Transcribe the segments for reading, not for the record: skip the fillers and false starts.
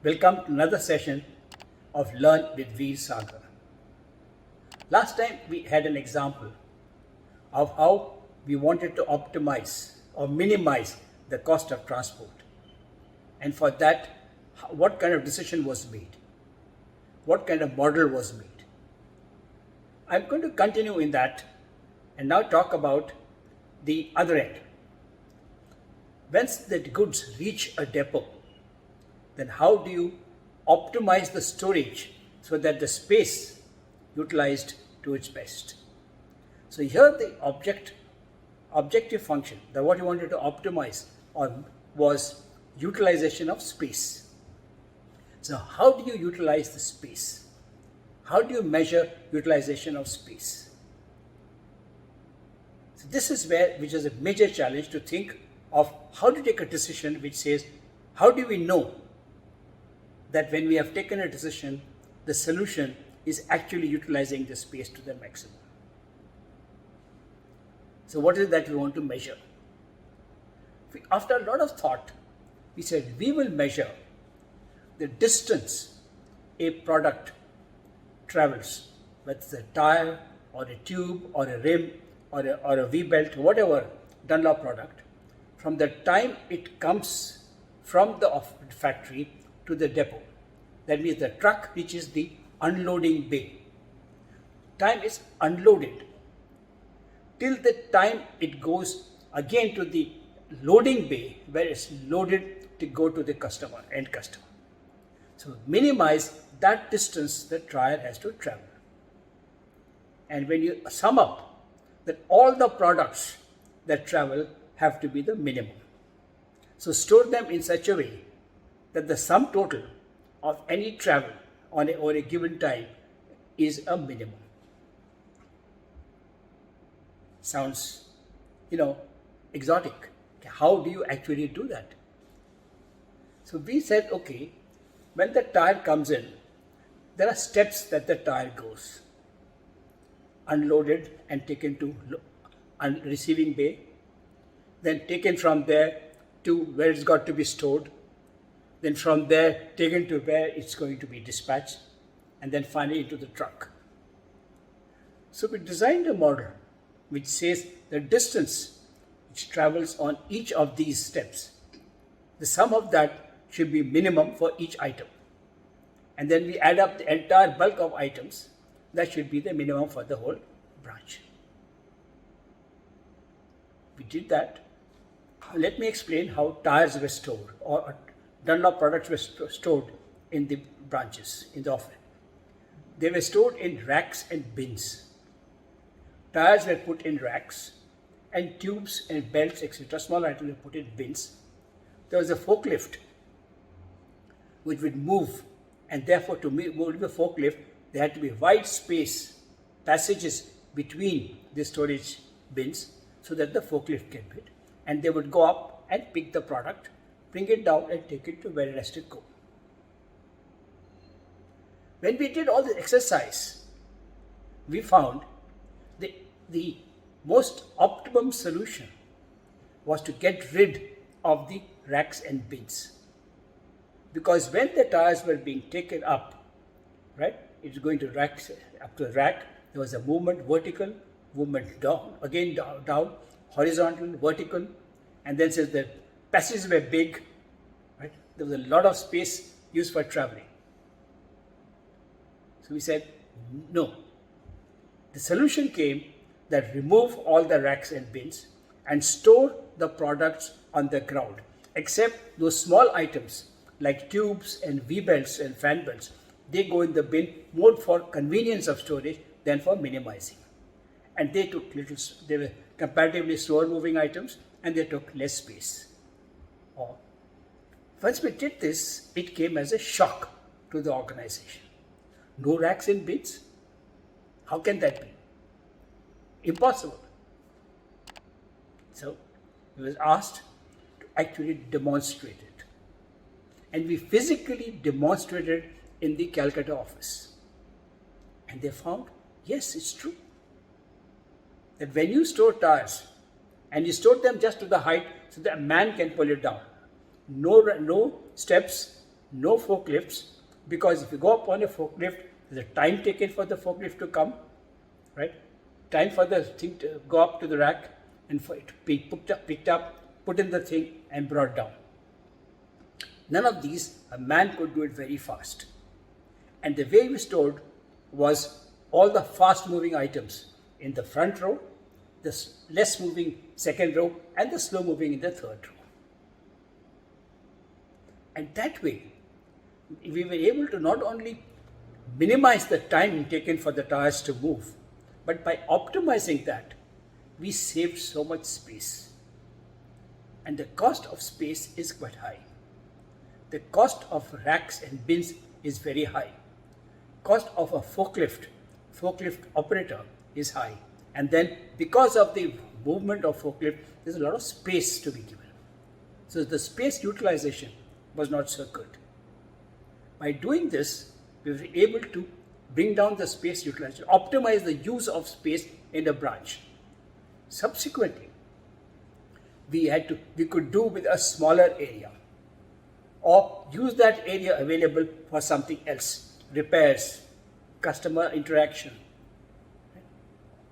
Welcome to another session of Learn with Veer Sagar. Last time we had an example of how we wanted to optimize or minimize the cost of transport. And for that, what kind of decision was made? What kind of model was made? I'm going to continue in that and now talk about the other end. Once the goods reach a depot, then how do you optimize the storage so that the space utilized to its best? So here the objective function, that what you wanted to optimize was utilization of space. So how do you utilize the space? How do you measure utilization of space? So this is which is a major challenge, to think of how to take a decision which says, how do we know that when we have taken a decision, the solution is actually utilizing the space to the maximum? So what is it that we want to measure? After a lot of thought, we said we will measure the distance a product travels, whether it's a tire or a tube or a rim or a V-belt, whatever Dunlop product, from the time it comes from the factory to the depot. That means the truck reaches the unloading bay. Time is unloaded till the time it goes again to the loading bay, where it's loaded to go to the end customer. So minimize that distance the tire has to travel. And when you sum up, that all the products that travel have to be the minimum. So store them in such a way that the sum total of any travel over a given time is a minimum. Sounds, exotic. How do you actually do that? So we said, okay, when the tire comes in, there are steps that the tire goes. Unloaded and taken to receiving bay, then taken from there to where it's got to be stored, then from there taken to where it's going to be dispatched, and then finally into the truck. So we designed a model which says the distance which travels on each of these steps, the sum of that should be minimum for each item. And then we add up the entire bulk of items, that should be the minimum for the whole branch. We did that. Let me explain how tires were stored, or Dunlop products were stored in the branches, in the office. They were stored in racks and bins. Tires were put in racks, and tubes and belts, etc., small items were put in bins. There was a forklift which would move, and therefore to move the forklift, there had to be wide space, passages between the storage bins so that the forklift can fit. And they would go up and pick the product, bring it down and take it to where it has to go. When we did all the exercise, we found the most optimum solution was to get rid of the racks and bins. Because when the tires were being taken up, right, it's going to racks, up to the rack, there was a movement, vertical, movement down, again down, horizontal, vertical, and then says the passages were big, right? There was a lot of space used for traveling. So we said, no. The solution came that remove all the racks and bins and store the products on the ground, except those small items like tubes and V-belts and fan belts. They go in the bin more for convenience of storage than for minimizing. And they were comparatively slower moving items, and they took less space. Once we did this, it came as a shock to the organization. No racks and bins? How can that be? Impossible. So it was asked to actually demonstrate it. And we physically demonstrated in the Calcutta office. And they found, yes, it's true, that when you store tires and you store them just to the height so that a man can pull it down, no steps, no forklifts, because if you go up on a forklift, there's a time taken for the forklift to come, right? Time for the thing to go up to the rack and for it to be picked up, put in the thing and brought down. None of these, a man could do it very fast. And the way we stored was all the fast moving items in the front row, the less moving second row, and the slow moving in the third row. And that way, we were able to not only minimize the time taken for the tires to move, but by optimizing that, we saved so much space. And the cost of space is quite high. The cost of racks and bins is very high. Cost of a forklift operator is high. And then because of the movement of forklift, there's a lot of space to be given. So the space utilization was not so good. By doing this, we were able to bring down the space utilization, optimize the use of space in the branch. Subsequently, we could do with a smaller area or use that area available for something else, repairs, customer interaction,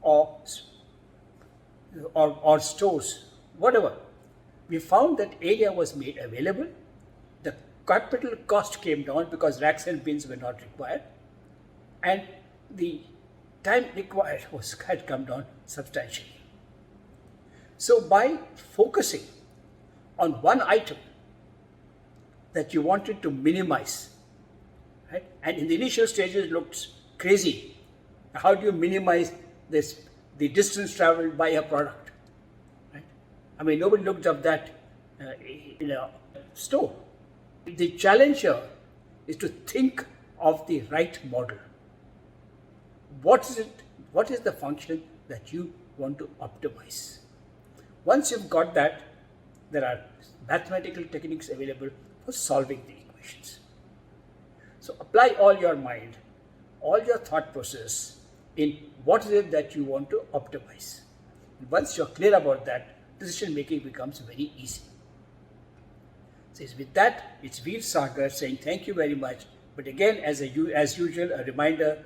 or stores, whatever. We found that area was made available. The capital cost came down because racks and bins were not required, and the time required had come down substantially. So by focusing on one item that you wanted to minimize, right? And in the initial stages it looked crazy. How do you minimize the distance traveled by a product? Right? I mean, nobody looked up that in a store. The challenge here is to think of the right model. What is it? What is the function that you want to optimize? Once you've got that, there are mathematical techniques available for solving the equations. So apply all your mind, all your thought process in what is it that you want to optimize. And once you're clear about that, decision making becomes very easy. So with that, it's Veer Sagar saying thank you very much. But again, as usual, a reminder,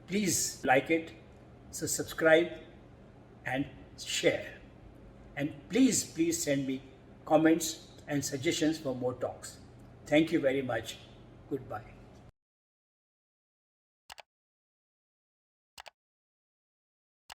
please like it, so subscribe and share. And please send me comments and suggestions for more talks. Thank you very much. Goodbye.